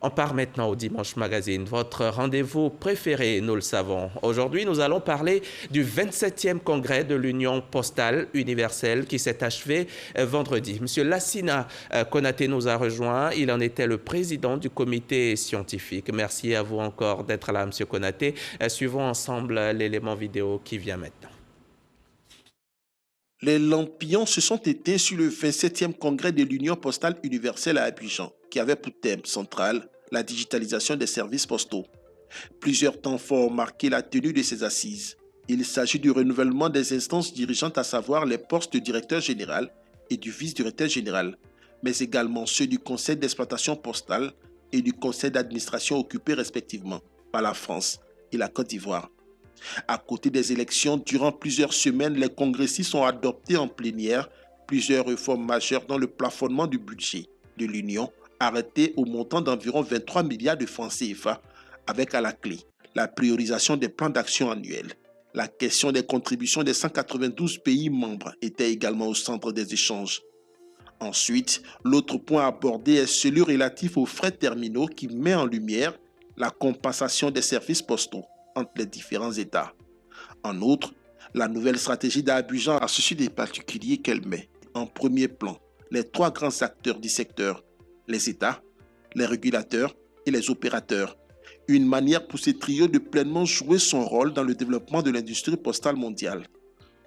On part maintenant au Dimanche Magazine, votre rendez-vous préféré, nous le savons. Aujourd'hui, nous allons parler du 27e congrès de l'Union postale universelle qui s'est achevé vendredi. Monsieur Lassina Konaté nous a rejoint. Il en était le président du comité scientifique. Merci à vous encore d'être là, Monsieur Konaté. Suivons ensemble l'élément vidéo qui vient maintenant. Les lampions se sont éteints sur le 27e congrès de l'Union postale universelle à Abidjan, qui avait pour thème central la digitalisation des services postaux. Plusieurs temps forts ont marqué la tenue de ces assises. Il s'agit du renouvellement des instances dirigeantes, à savoir les postes de directeur général et du vice-directeur général, mais également ceux du conseil d'exploitation postale et du conseil d'administration occupés respectivement par la France et la Côte d'Ivoire. À côté des élections, durant plusieurs semaines, les congressistes ont adopté en plénière plusieurs réformes majeures dans le plafonnement du budget de l'Union, arrêté au montant d'environ 23 milliards de francs CFA, avec à la clé la priorisation des plans d'action annuels. La question des contributions des 192 pays membres était également au centre des échanges. Ensuite, l'autre point abordé est celui relatif aux frais terminaux qui met en lumière la compensation des services postaux entre les différents États. En outre, la nouvelle stratégie d'Abidjan a ceci de particulier qu'elle met en premier plan les trois grands acteurs du secteur, les États, les régulateurs et les opérateurs. Une manière pour ce trio de pleinement jouer son rôle dans le développement de l'industrie postale mondiale.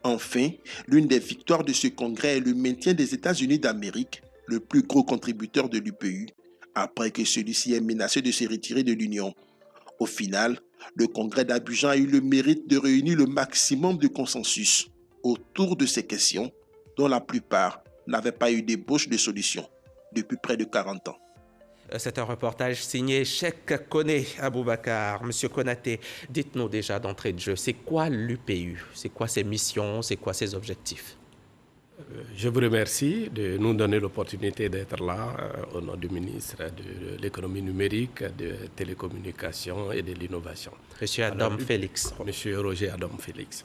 Enfin, l'une des victoires de ce congrès est le maintien des États-Unis d'Amérique, le plus gros contributeur de l'UPU, après que celui-ci ait menacé de se retirer de l'Union. Au final, le congrès d'Abidjan a eu le mérite de réunir le maximum de consensus autour de ces questions, dont la plupart n'avaient pas eu d'ébauche de solution depuis près de 40 ans. C'est un reportage signé Cheikh Koné Aboubakar. Monsieur Konaté, dites-nous déjà d'entrée de jeu, c'est quoi l'UPU? C'est quoi ses missions? C'est quoi ses objectifs? Je vous remercie de nous donner l'opportunité d'être là au nom du ministre de l'économie numérique, de télécommunications et de l'innovation. Monsieur Adam Félix. Monsieur Roger Adam Félix.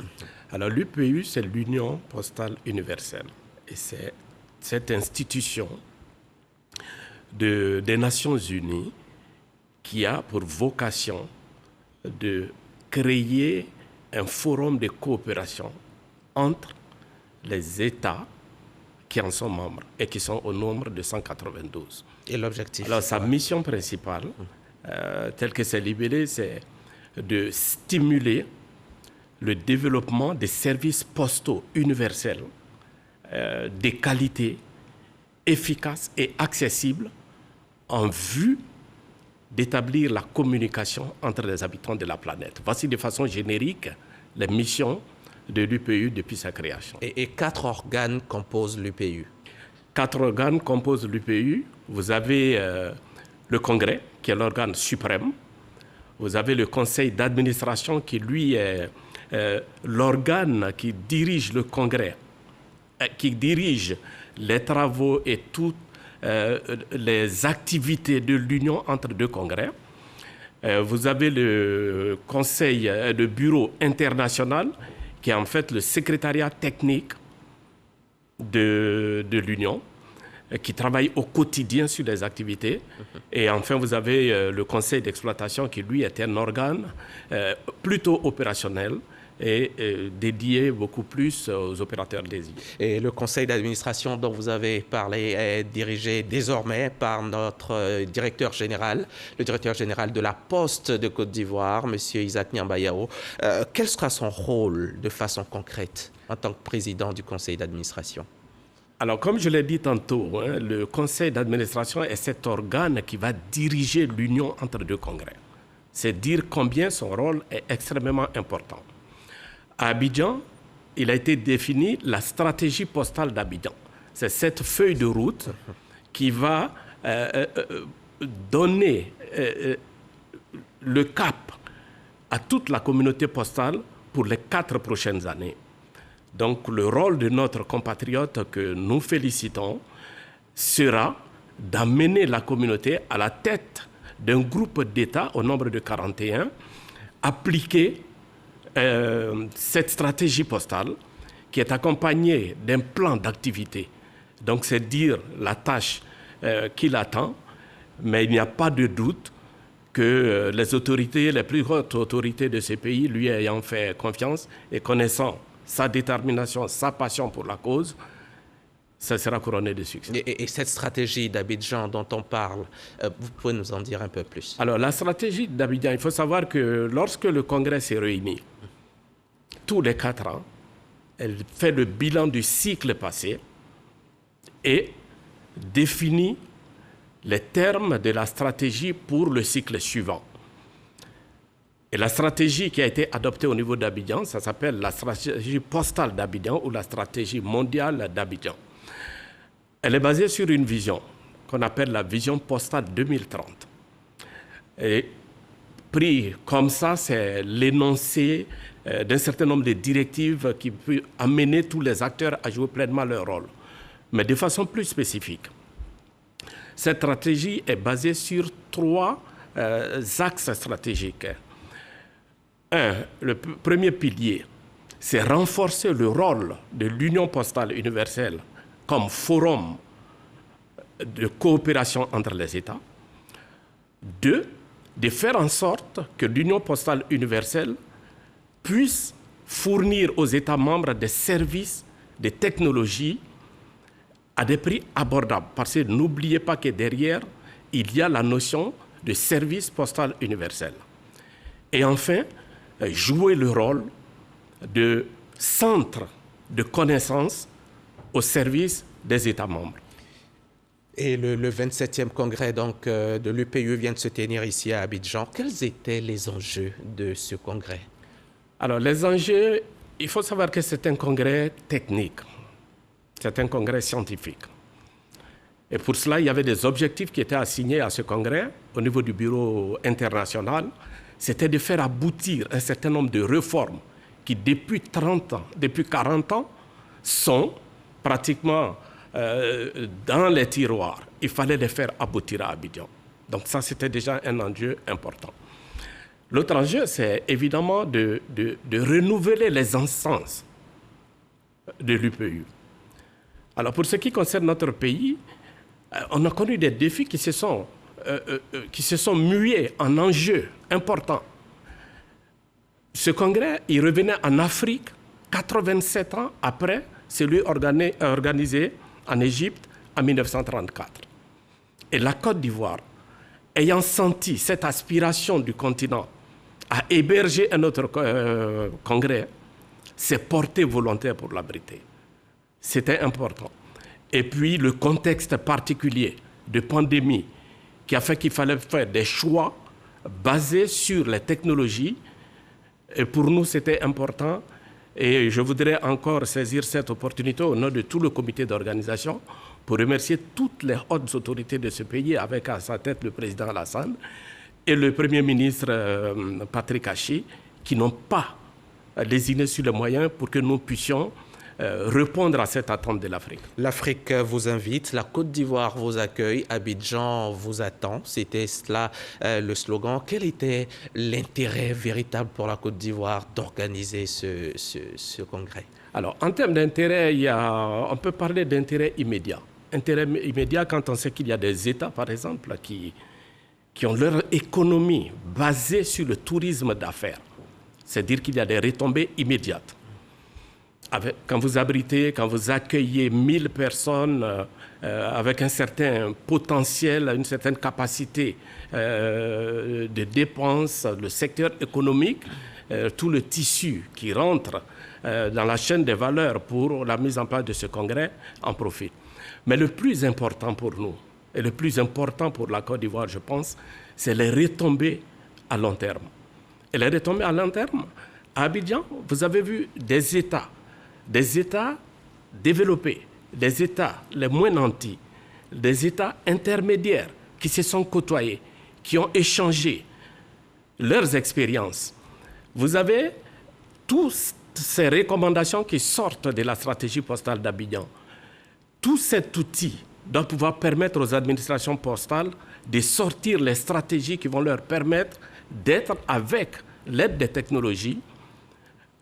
Alors l'UPU, c'est l'Union postale universelle. Et c'est cette institution des Nations Unies qui a pour vocation de créer un forum de coopération entre les États qui en sont membres et qui sont au nombre de 192. Et l'objectif? Alors, sa mission principale, telle que c'est libellé, c'est de stimuler le développement des services postaux universels de qualité, efficaces et accessibles en vue d'établir la communication entre les habitants de la planète. Voici de façon générique les missions de l'UPU depuis sa création. Et 4 organes composent l'UPU? 4 organes composent l'UPU. Vous avez le Congrès, qui est l'organe suprême. Vous avez le Conseil d'administration, qui lui est l'organe qui dirige le Congrès, qui dirige les travaux et toutes les activités de l'Union entre deux congrès. Vous avez le Conseil, le Bureau international, qui est en fait le secrétariat technique de l'Union, qui travaille au quotidien sur les activités. Et enfin, vous avez le Conseil d'exploitation, qui lui est un organe plutôt opérationnel et dédié beaucoup plus aux opérateurs désignés. Et le conseil d'administration dont vous avez parlé est dirigé désormais par notre directeur général, le directeur général de la Poste de Côte d'Ivoire, M. Isaac Nyambayao. Quel sera son rôle de façon concrète en tant que président du conseil d'administration? Alors, comme je l'ai dit tantôt, le conseil d'administration est cet organe qui va diriger l'union entre deux congrès. C'est dire combien son rôle est extrêmement important. À Abidjan, il a été défini la stratégie postale d'Abidjan. C'est cette feuille de route qui va donner le cap à toute la communauté postale pour les 4 prochaines années. Donc le rôle de notre compatriote que nous félicitons sera d'amener la communauté à la tête d'un groupe d'États au nombre de 41, appliquer cette stratégie postale qui est accompagnée d'un plan d'activité. Donc c'est dire la tâche qu'il attend Mais il n'y a pas de doute que les autorités, les plus grandes autorités de ces pays, lui ayant fait confiance et connaissant sa détermination, sa passion pour la cause, ça sera couronné de succès. Et cette stratégie d'Abidjan dont on parle, vous pouvez nous en dire un peu plus? Alors, la stratégie d'Abidjan, il faut savoir que lorsque le Congrès s'est réuni, tous les 4 ans, elle fait le bilan du cycle passé et définit les termes de la stratégie pour le cycle suivant. Et la stratégie qui a été adoptée au niveau d'Abidjan, ça s'appelle la stratégie postale d'Abidjan ou la stratégie mondiale d'Abidjan. Elle est basée sur une vision qu'on appelle la vision postale 2030. Et pris comme ça, c'est l'énoncé d'un certain nombre de directives qui peut amener tous les acteurs à jouer pleinement leur rôle. Mais de façon plus spécifique. Cette stratégie est basée sur 3 axes stratégiques. Le premier pilier, c'est renforcer le rôle de l'Union postale universelle comme forum de coopération entre les États. 2, de faire en sorte que l'Union postale universelle puisse fournir aux États membres des services, des technologies à des prix abordables. Parce que n'oubliez pas que derrière, il y a la notion de service postal universel. Et enfin, jouer le rôle de centre de connaissances au service des États membres. Et le 27e congrès donc, de l'UPU vient de se tenir ici à Abidjan. Quels étaient les enjeux de ce congrès? Alors, les enjeux, il faut savoir que c'est un congrès technique. C'est un congrès scientifique. Et pour cela, il y avait des objectifs qui étaient assignés à ce congrès au niveau du bureau international. C'était de faire aboutir un certain nombre de réformes qui, depuis 30 ans, depuis 40 ans, sont pratiquement dans les tiroirs. Il fallait les faire aboutir à Abidjan. Donc ça, c'était déjà un enjeu important. L'autre enjeu, c'est évidemment de renouveler les instances de l'UPU. Alors, pour ce qui concerne notre pays, on a connu des défis qui se sont mués en enjeux importants. Ce congrès, il revenait en Afrique 87 ans après celui organisé en Égypte en 1934. Et la Côte d'Ivoire, ayant senti cette aspiration du continent à héberger un autre congrès, s'est portée volontaire pour l'abriter. C'était important. Et puis le contexte particulier de pandémie qui a fait qu'il fallait faire des choix basés sur les technologies. Et pour nous, c'était important. Et je voudrais encore saisir cette opportunité au nom de tout le comité d'organisation pour remercier toutes les hautes autorités de ce pays, avec à sa tête le président Alassane et le Premier ministre Patrick Hachi, qui n'ont pas lésiné sur les moyens pour que nous puissions répondre à cette attente de l'Afrique. L'Afrique vous invite, la Côte d'Ivoire vous accueille, Abidjan vous attend. C'était cela le slogan. Quel était l'intérêt véritable pour la Côte d'Ivoire d'organiser ce congrès? Alors, en termes d'intérêt, on peut parler d'intérêt immédiat. Intérêt immédiat quand on sait qu'il y a des États, par exemple, qui ont leur économie basée sur le tourisme d'affaires. C'est-à-dire qu'il y a des retombées immédiates. Quand vous abritez, quand vous accueillez 1000 personnes avec un certain potentiel, une certaine capacité de dépenses, le secteur économique, tout le tissu qui rentre dans la chaîne des valeurs pour la mise en place de ce congrès en profite. Mais le plus important pour nous, et le plus important pour la Côte d'Ivoire, je pense, c'est les retombées à long terme. Et les retombées à long terme, à Abidjan, vous avez vu des États développés, des États les moins nantis, des États intermédiaires qui se sont côtoyés, qui ont échangé leurs expériences. Vous avez toutes ces recommandations qui sortent de la stratégie postale d'Abidjan. Tout cet outil doit pouvoir permettre aux administrations postales de sortir les stratégies qui vont leur permettre d'être, avec l'aide des technologies,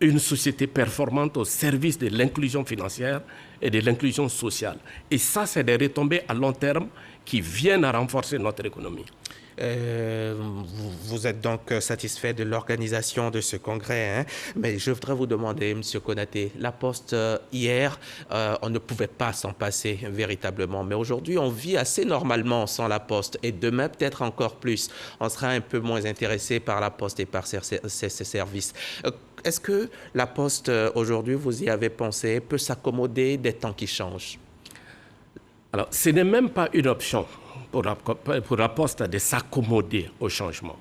une société performante au service de l'inclusion financière et de l'inclusion sociale. Et ça, c'est des retombées à long terme qui viennent à renforcer notre économie. Vous êtes donc satisfait de l'organisation de ce congrès, hein? Mais je voudrais vous demander, M. Konaté, la Poste, hier, on ne pouvait pas s'en passer véritablement, mais aujourd'hui, on vit assez normalement sans la Poste, et demain, peut-être encore plus. On sera un peu moins intéressé par la Poste et par ses services. Est-ce que la Poste, aujourd'hui, vous y avez pensé, peut s'accommoder des temps qui changent? Alors, ce n'est même pas une option pour la Poste de s'accommoder au changement.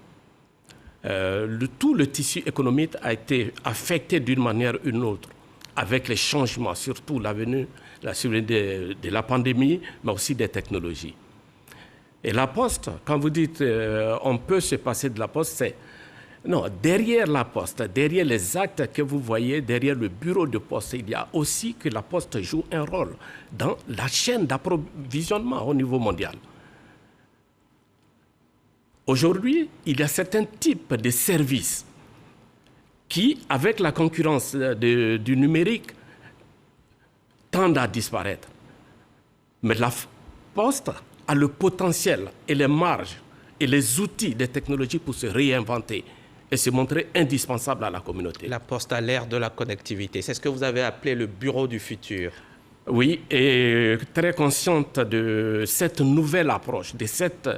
Tout le tissu économique a été affecté d'une manière ou d'une autre avec les changements, surtout la venue de la pandémie, mais aussi des technologies. Et la Poste, quand vous dites on peut se passer de la Poste, c'est... Non, derrière la Poste, derrière les actes que vous voyez, derrière le bureau de poste, il y a aussi que la Poste joue un rôle dans la chaîne d'approvisionnement au niveau mondial. Aujourd'hui, il y a certains types de services qui, avec la concurrence du numérique, tendent à disparaître. Mais la Poste a le potentiel et les marges et les outils des technologies pour se réinventer et se montrer indispensable à la communauté. La Poste a l'ère de la connectivité. C'est ce que vous avez appelé le bureau du futur. Oui, et très consciente de cette nouvelle approche, de cette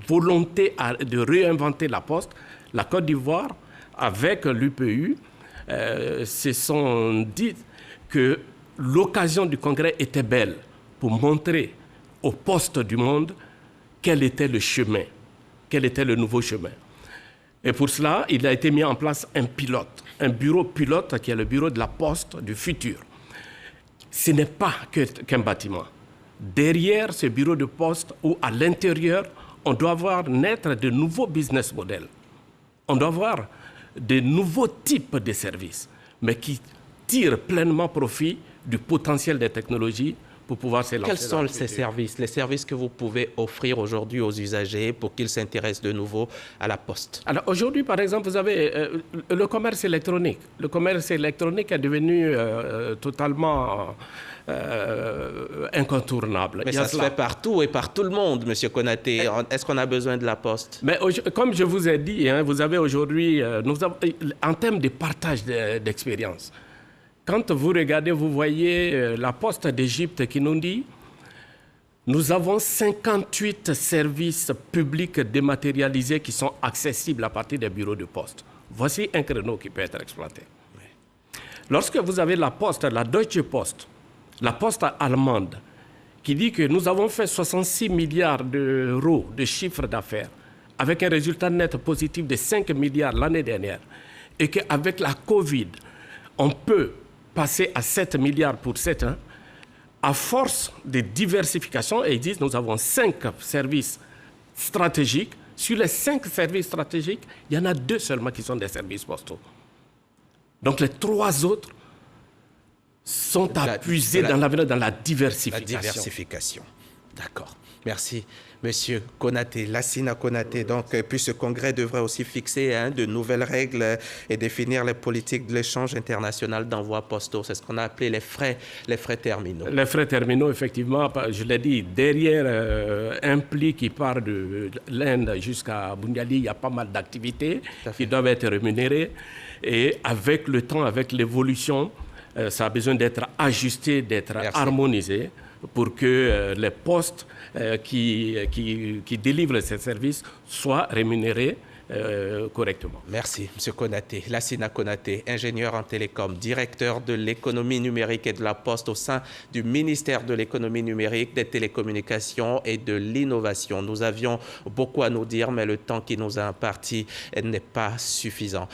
volonté de réinventer la Poste, la Côte d'Ivoire, avec l'UPU, se sont dit que l'occasion du congrès était belle pour montrer aux postes du monde quel était le chemin, quel était le nouveau chemin. Et pour cela, il a été mis en place un pilote, un bureau pilote qui est le bureau de la Poste du futur. Ce n'est pas qu'un bâtiment. Derrière ce bureau de poste ou à l'intérieur, on doit voir naître de nouveaux business models. On doit voir de nouveaux types de services, mais qui tirent pleinement profit du potentiel des technologies pour pouvoir se lancer. Quels sont ces services, les services que vous pouvez offrir aujourd'hui aux usagers pour qu'ils s'intéressent de nouveau à la Poste? Alors aujourd'hui, par exemple, vous avez le commerce électronique. Le commerce électronique est devenu totalement incontournable. Mais ça se fait partout et par tout le monde, M. Konaté. Est-ce qu'on a besoin de la Poste? Mais comme je vous ai dit, hein, vous avez aujourd'hui, en termes de partage d'expérience, quand vous regardez, vous voyez la Poste d'Égypte qui nous dit « Nous avons 58 services publics dématérialisés qui sont accessibles à partir des bureaux de poste. » Voici un créneau qui peut être exploité. Oui. Lorsque vous avez la Poste, la Deutsche Post, la Poste allemande, qui dit que nous avons fait 66 milliards d'euros de chiffre d'affaires avec un résultat net positif de 5 milliards l'année dernière, et qu'avec la Covid, on peut passer à 7 milliards pour 7 ans, à force de diversification, et ils disent nous avons 5 services stratégiques. Sur les 5 services stratégiques, il y en a 2 seulement qui sont des services postaux. Donc les 3 autres sont à puiser dans la diversification. La diversification. D'accord. Merci, Monsieur Konaté, Lassina Konaté. Donc, puis ce congrès devrait aussi fixer de nouvelles règles et définir les politiques de l'échange international d'envois postaux. C'est ce qu'on a appelé les frais terminaux. Les frais terminaux, effectivement, je l'ai dit, derrière un pli qui part de l'Inde jusqu'à Bungali, il y a pas mal d'activités qui doivent être rémunérées. Et avec le temps, avec l'évolution, ça a besoin d'être ajusté, d'être harmonisé pour que les postes qui délivrent ces services soient rémunérés correctement. Merci, M. Konaté. Lassina Konaté, ingénieur en télécom, directeur de l'économie numérique et de la Poste au sein du ministère de l'économie numérique, des télécommunications et de l'innovation. Nous avions beaucoup à nous dire, mais le temps qui nous a imparti n'est pas suffisant.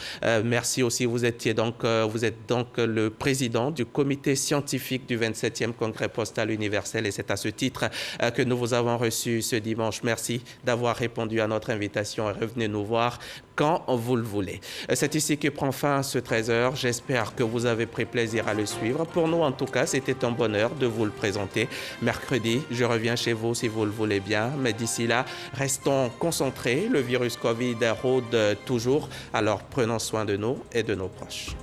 Merci aussi. Vous êtes donc le président du comité scientifique du 27e congrès postal universel. universelle et c'est à ce titre que nous vous avons reçu ce dimanche. Merci d'avoir répondu à notre invitation et revenez nous voir quand vous le voulez. C'est ici que prend fin ce 13h. J'espère que vous avez pris plaisir à le suivre. Pour nous, en tout cas, c'était un bonheur de vous le présenter. Mercredi, je reviens chez vous si vous le voulez bien. Mais d'ici là, restons concentrés. Le virus Covid rôde toujours. Alors, prenons soin de nous et de nos proches.